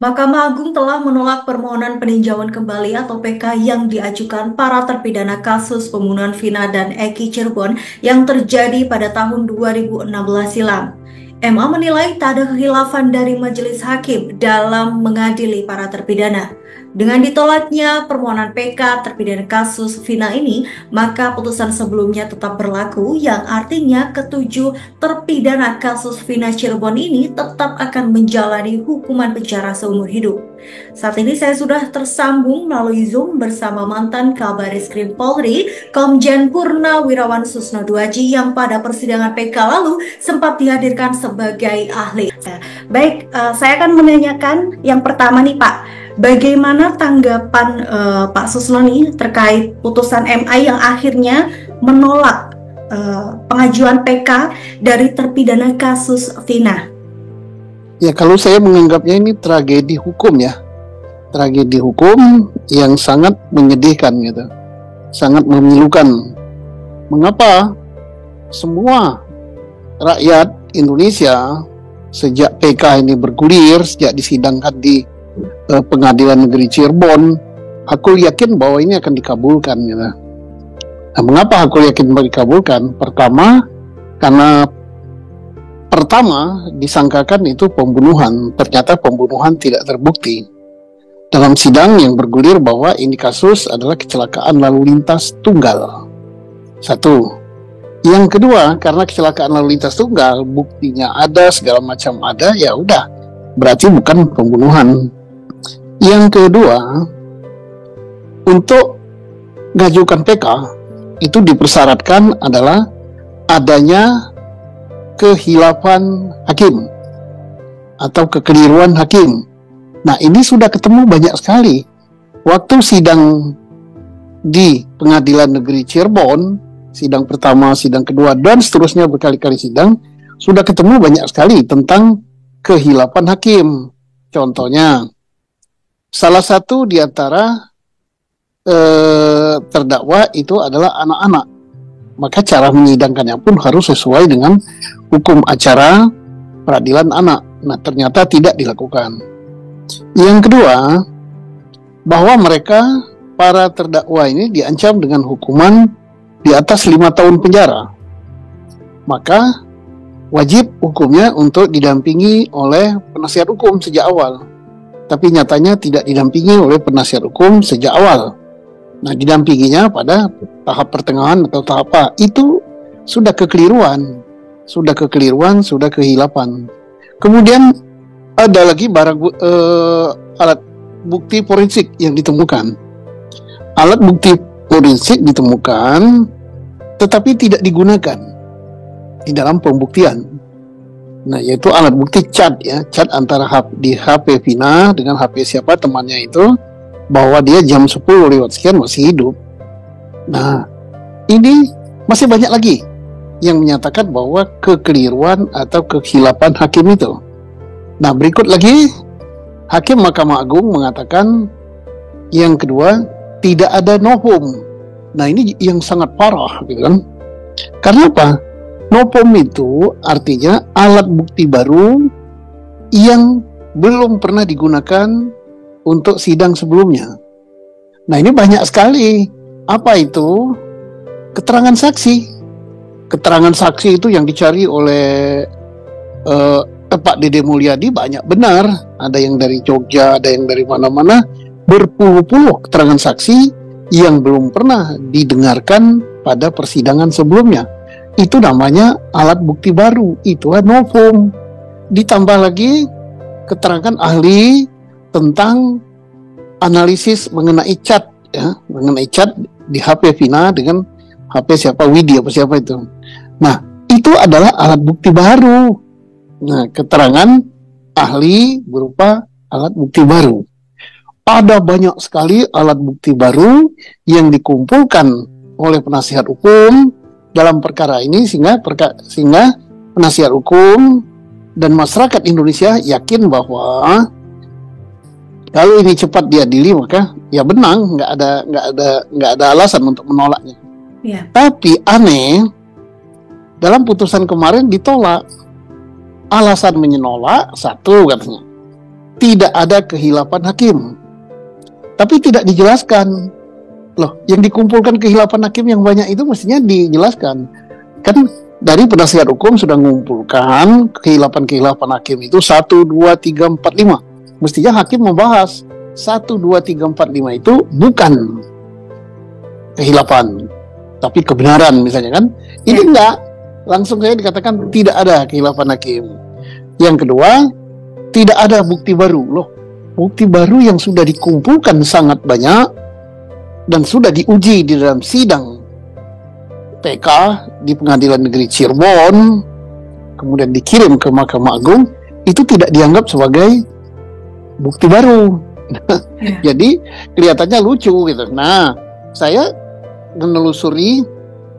Mahkamah Agung telah menolak permohonan peninjauan kembali atau PK yang diajukan para terpidana kasus pembunuhan Vina dan Eki Cirebon yang terjadi pada tahun 2016 silam. MA menilai tak ada kekhilafan dari majelis hakim dalam mengadili para terpidana. Dengan ditolaknya permohonan PK terpidana kasus Vina ini, maka putusan sebelumnya tetap berlaku, yang artinya ketujuh terpidana kasus Vina Cirebon ini tetap akan menjalani hukuman penjara seumur hidup. Saat ini saya sudah tersambung melalui Zoom bersama mantan Kabaris Krim Polri, Komjen Purnawirawan Susno Duaji, yang pada persidangan PK lalu sempat dihadirkan sebagai ahli. Baik, saya akan menanyakan yang pertama nih Pak. Bagaimana tanggapan Pak Susno nih terkait putusan MA yang akhirnya menolak pengajuan PK dari terpidana kasus Vina? Ya, kalau saya menganggapnya ini tragedi hukum ya. Tragedi hukum yang sangat menyedihkan gitu. Sangat memilukan. Mengapa semua rakyat Indonesia sejak PK ini bergulir, sejak disidangkan di Pengadilan Negeri Cirebon, aku yakin bahwa ini akan dikabulkan gitu. Nah, mengapa aku yakin bahwa dikabulkan? Karena pertama disangkakan itu pembunuhan, ternyata pembunuhan tidak terbukti. Dalam sidang yang bergulir bahwa ini kasus adalah kecelakaan lalu lintas tunggal. Satu. Yang kedua, karena kecelakaan lalu lintas tunggal, buktinya ada, segala macam ada, ya udah, berarti bukan pembunuhan. Yang kedua, untuk mengajukan PK itu dipersyaratkan adalah adanya kehilafan hakim atau kekeliruan hakim. Nah, ini sudah ketemu banyak sekali. Waktu sidang di Pengadilan Negeri Cirebon, sidang pertama, sidang kedua, dan seterusnya berkali-kali sidang, sudah ketemu banyak sekali tentang kehilafan hakim. Contohnya, salah satu di antara terdakwa itu adalah anak-anak. Maka cara menyidangkannya pun harus sesuai dengan hukum acara peradilan anak. Nah, ternyata tidak dilakukan. Yang kedua, bahwa mereka, para terdakwa ini diancam dengan hukuman di atas 5 tahun penjara. Maka wajib hukumnya untuk didampingi oleh penasihat hukum sejak awal. Tapi nyatanya tidak didampingi oleh penasihat hukum sejak awal. Nah, didampinginya pada tahap pertengahan atau tahap apa, itu sudah kekeliruan, sudah kehilapan. Kemudian ada lagi alat bukti forensik yang ditemukan. Alat bukti forensik ditemukan, tetapi tidak digunakan di dalam pembuktian. Nah, yaitu alat bukti chat ya, chat antara di HP Vina dengan HP siapa temannya itu, bahwa dia jam 10 lewat sekian masih hidup. Nah, ini masih banyak lagi yang menyatakan bahwa kekeliruan atau kekhilafan hakim itu. Nah, berikut lagi, Hakim Mahkamah Agung mengatakan yang kedua, tidak ada novum. Nah, ini yang sangat parah gitu kan. Karena apa? Novum itu artinya alat bukti baru yang belum pernah digunakan untuk sidang sebelumnya. Nah, ini banyak sekali. Apa itu? Keterangan saksi. Keterangan saksi itu yang dicari oleh Pak Dede Mulyadi banyak benar. Ada yang dari Jogja, ada yang dari mana-mana. Berpuluh-puluh keterangan saksi yang belum pernah didengarkan pada persidangan sebelumnya. Itu namanya alat bukti baru, itu novum. Ditambah lagi keterangan ahli tentang analisis mengenai chat ya, mengenai chat di HP Vina dengan HP siapa, Widi apa siapa itu. Nah, itu adalah alat bukti baru. Nah, keterangan ahli berupa alat bukti baru. Ada banyak sekali alat bukti baru yang dikumpulkan oleh penasihat hukum dalam perkara ini, sehingga penasihat hukum dan masyarakat Indonesia yakin bahwa kalau ini cepat diadili maka ya benang, nggak ada alasan untuk menolaknya. Yeah. Tapi aneh, dalam putusan kemarin ditolak. Alasan menolak satu katanya, tidak ada kehilapan hakim. Tapi tidak dijelaskan. Loh, yang dikumpulkan kehilapan hakim yang banyak itu mestinya dijelaskan. Kan dari penasihat hukum sudah mengumpulkan kehilapan-kehilapan hakim itu 1, 2, 3, 4, 5. Mestinya hakim membahas 1, 2, 3, 4, 5 itu bukan kehilapan, tapi kebenaran misalnya kan. Ini enggak. Langsung saya dikatakan tidak ada kehilapan hakim. Yang kedua, tidak ada bukti baru. Loh, bukti baru yang sudah dikumpulkan sangat banyak dan sudah diuji di dalam sidang PK di Pengadilan Negeri Cirebon, kemudian dikirim ke Mahkamah Agung, itu tidak dianggap sebagai bukti baru. Jadi kelihatannya lucu gitu. Nah, saya menelusuri,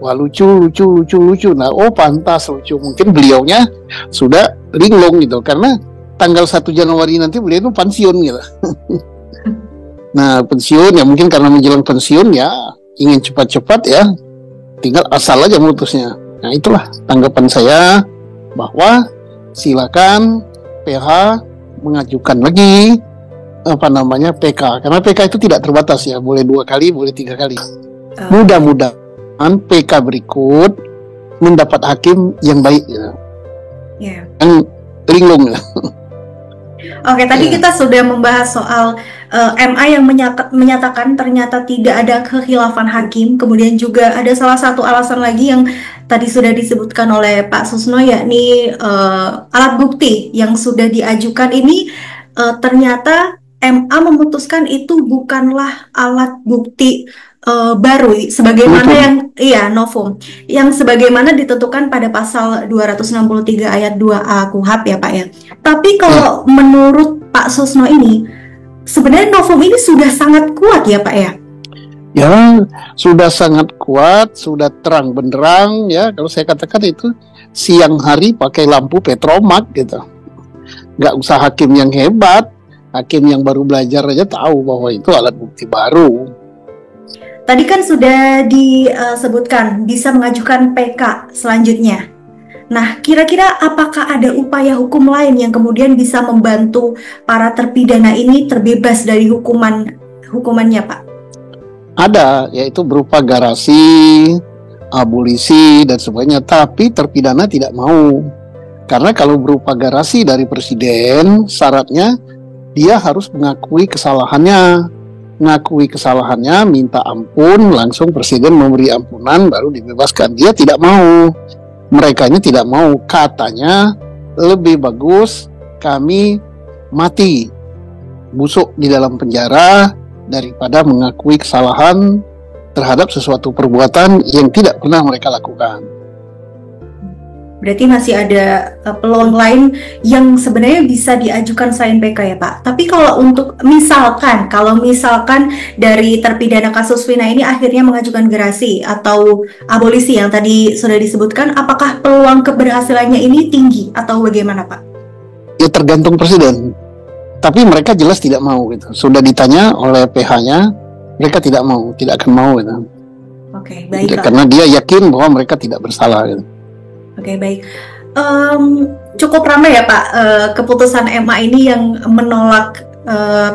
wah lucu. Nah, oh pantas lucu. Mungkin beliaunya sudah linglung gitu, karena tanggal 1 Januari nanti beliau itu pensiun gitu. Nah, pensiun ya mungkin karena menjelang pensiun ya ingin cepat-cepat ya, tinggal asal aja mutusnya. Nah, itulah tanggapan saya bahwa silakan PH mengajukan lagi PK, karena PK itu tidak terbatas ya, boleh 2 kali, boleh 3 kali. Mudah-mudahan PK berikut mendapat hakim yang baik gitu. Yang linglung ya. Oke, tadi kita sudah membahas soal MA yang menyatakan ternyata tidak ada kekhilafan hakim. Kemudian juga ada salah satu alasan lagi yang tadi sudah disebutkan oleh Pak Susno, yakni alat bukti yang sudah diajukan ini ternyata MA memutuskan itu bukanlah alat bukti baru sebagaimana novum yang sebagaimana ditentukan pada pasal 263 ayat 2A KUHP ya Pak ya. Tapi kalau menurut Pak Susno ini sebenarnya novum ini sudah sangat kuat ya Pak ya? Ya, sudah sangat kuat, sudah terang benderang ya. Kalau saya katakan itu siang hari pakai lampu petromak gitu. Nggak usah hakim yang hebat, hakim yang baru belajar aja tahu bahwa itu alat bukti baru. Tadi kan sudah disebutkan bisa mengajukan PK selanjutnya. Nah, kira-kira apakah ada upaya hukum lain yang kemudian bisa membantu para terpidana ini terbebas dari hukumannya, Pak? Ada, yaitu berupa garasi, abolisi, dan sebagainya. Tapi terpidana tidak mau. Karena kalau berupa garasi dari presiden, syaratnya dia harus mengakui kesalahannya. Minta ampun, langsung presiden memberi ampunan, baru dibebaskan. Dia tidak mau. Merekanya tidak mau. Katanya lebih bagus kami mati busuk di dalam penjara daripada mengakui kesalahan terhadap sesuatu perbuatan yang tidak pernah mereka lakukan. Berarti masih ada peluang lain yang sebenarnya bisa diajukan selain PK ya Pak. Tapi kalau untuk kalau misalkan dari terpidana kasus Vina ini akhirnya mengajukan gerasi atau abolisi yang tadi sudah disebutkan, apakah peluang keberhasilannya ini tinggi atau bagaimana Pak? Ya tergantung presiden. Tapi mereka jelas tidak mau gitu. Sudah ditanya oleh PH-nya, mereka tidak akan mau gitu. Oke, baik Pak. Karena dia yakin bahwa mereka tidak bersalah gitu. Oke, baik. Cukup ramai ya Pak keputusan MA ini yang menolak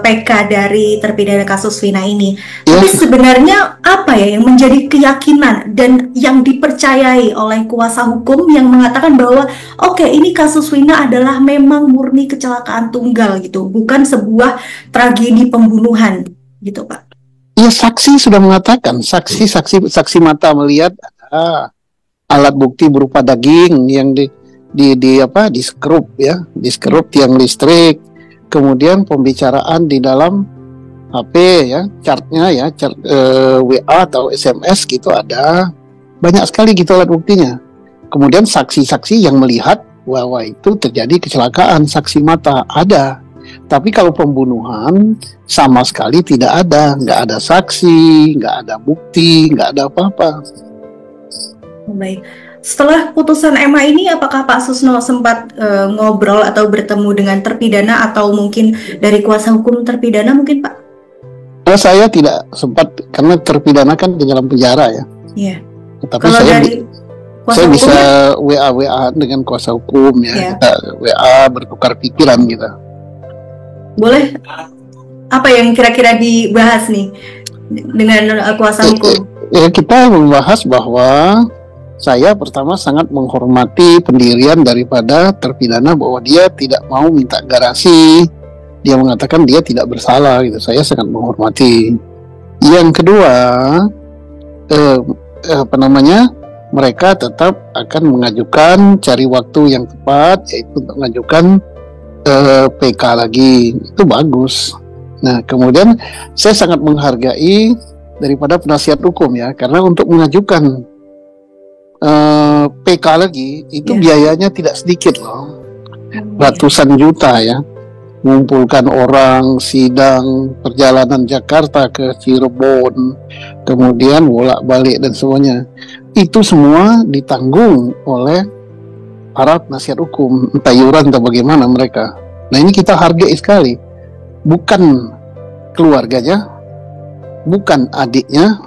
PK dari terpidana kasus Vina ini. Tapi sebenarnya apa ya yang menjadi keyakinan dan yang dipercayai oleh kuasa hukum yang mengatakan bahwa oke, ini kasus Vina adalah memang murni kecelakaan tunggal gitu, bukan sebuah tragedi pembunuhan gitu Pak? Ya, saksi sudah mengatakan, saksi mata melihat ada alat bukti berupa daging yang di skrup ya, di skrup tiang listrik, kemudian pembicaraan di dalam HP ya, chartnya ya, WA atau SMS gitu ada, banyak sekali gitu alat buktinya. Kemudian saksi-saksi yang melihat bahwa itu terjadi kecelakaan, saksi mata ada. Tapi kalau pembunuhan sama sekali tidak ada, nggak ada saksi, nggak ada bukti, nggak ada apa-apa. Baik. Setelah putusan MA ini, apakah Pak Susno sempat ngobrol atau bertemu dengan terpidana atau mungkin dari kuasa hukum terpidana mungkin Pak? Saya tidak sempat karena terpidana kan di dalam penjara ya. Iya. Tapi saya bisa WA dengan kuasa hukum ya. Kita WA bertukar pikiran gitu. Boleh apa yang kira-kira dibahas nih dengan kuasa hukum? Ya, kita membahas bahwa saya pertama sangat menghormati pendirian daripada terpidana bahwa dia tidak mau minta garasi, dia mengatakan dia tidak bersalah gitu. Saya sangat menghormati. Yang kedua, mereka tetap akan mengajukan cari waktu yang tepat, yaitu untuk mengajukan PK lagi. Itu bagus. Nah, kemudian saya sangat menghargai daripada penasihat hukum ya, karena untuk mengajukan PK lagi itu biayanya tidak sedikit loh, ratusan juta ya, mengumpulkan orang, sidang, perjalanan Jakarta ke Cirebon, kemudian bolak-balik dan semuanya, itu semua ditanggung oleh para penasihat hukum, entah iuran atau bagaimana mereka. Nah, ini kita hargai sekali, bukan keluarganya, bukan adiknya,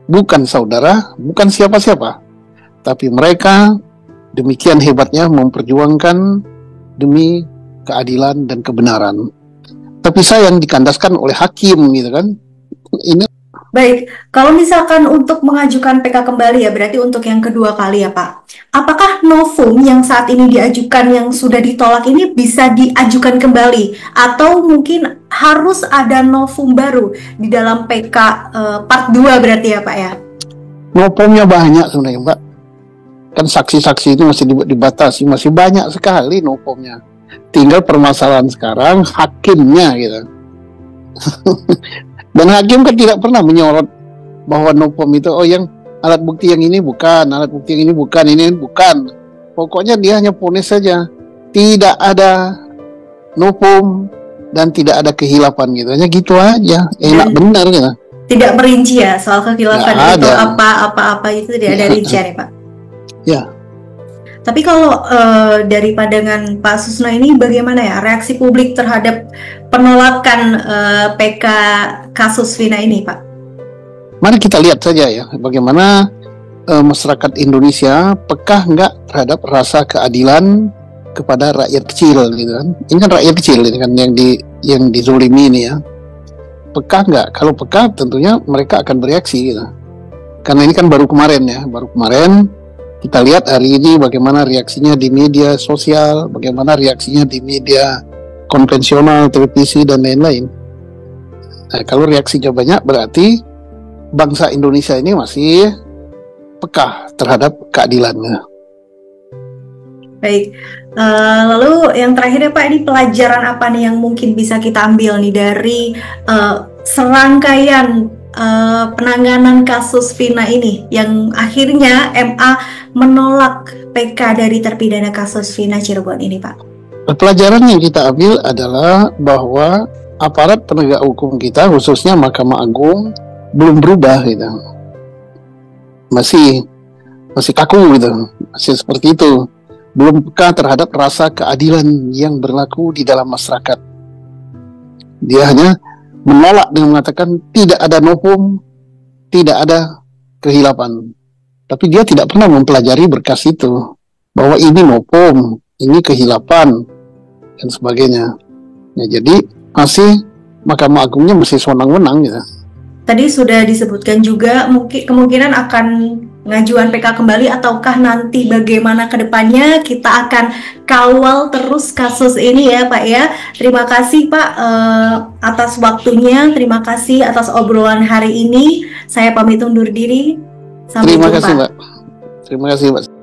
bukan saudara, bukan siapa-siapa, tapi mereka demikian hebatnya memperjuangkan demi keadilan dan kebenaran. Tapi sayang dikandaskan oleh hakim gitu kan. Ini baik, kalau misalkan untuk mengajukan PK kembali ya, berarti untuk yang kedua kali ya Pak. Apakah novum yang saat ini diajukan yang sudah ditolak ini bisa diajukan kembali? Atau mungkin harus ada novum baru di dalam PK part 2 berarti ya Pak ya? novumnya banyak sebenarnya Mbak. Kan saksi-saksi itu masih dibatasi, masih banyak sekali novumnya. Tinggal permasalahan sekarang hakimnya gitu. Dan hakim kan tidak pernah menyorot bahwa novum itu yang alat bukti yang ini bukan, alat bukti yang ini bukan, ini bukan. Pokoknya dia hanya vonis saja. Tidak ada novum dan tidak ada kehilapan gitu. Hanya gitu aja. Enak benar gitu. Tidak merinci ya soal kehilapan itu apa-apa itu tidak ada rincian ya Pak. Ya. Tapi kalau dari pandangan Pak Susno ini bagaimana ya reaksi publik terhadap penolakan PK kasus Vina ini, Pak? Mari kita lihat saja ya bagaimana masyarakat Indonesia peka nggak terhadap rasa keadilan kepada rakyat kecil gitu kan. Ini kan rakyat kecil ini kan yang dizolimi ini ya. Peka nggak? Kalau peka tentunya mereka akan bereaksi gitu. Karena ini kan baru kemarin ya, kita lihat hari ini bagaimana reaksinya di media sosial, bagaimana reaksinya di media konvensional, televisi, dan lain-lain. Nah, kalau reaksinya banyak, berarti bangsa Indonesia ini masih peka terhadap keadilannya. Baik, lalu yang terakhirnya Pak, ini pelajaran apa nih yang mungkin bisa kita ambil nih dari serangkaian penanganan kasus Vina ini yang akhirnya MA menolak PK dari terpidana kasus Vina Cirebon ini, Pak? Pelajaran yang kita ambil adalah bahwa aparat penegak hukum kita, khususnya Mahkamah Agung, belum berubah gitu. Masih kaku gitu, masih seperti itu. Belum peka terhadap rasa keadilan yang berlaku di dalam masyarakat. Dia hanya menolak dengan mengatakan tidak ada novum, tidak ada kehilapan. Tapi dia tidak pernah mempelajari berkas itu, bahwa ini novum, ini kehilapan, dan sebagainya. Ya, jadi masih Mahkamah Agungnya masih sewenang-wenang gitu. Tadi sudah disebutkan juga mungkin kemungkinan akan ngajuan PK kembali, ataukah nanti bagaimana ke depannya kita akan kawal terus kasus ini ya Pak ya. Terima kasih Pak atas waktunya, terima kasih atas obrolan hari ini. Saya pamit undur diri. Sampai jumpa. Terima kasih Mbak.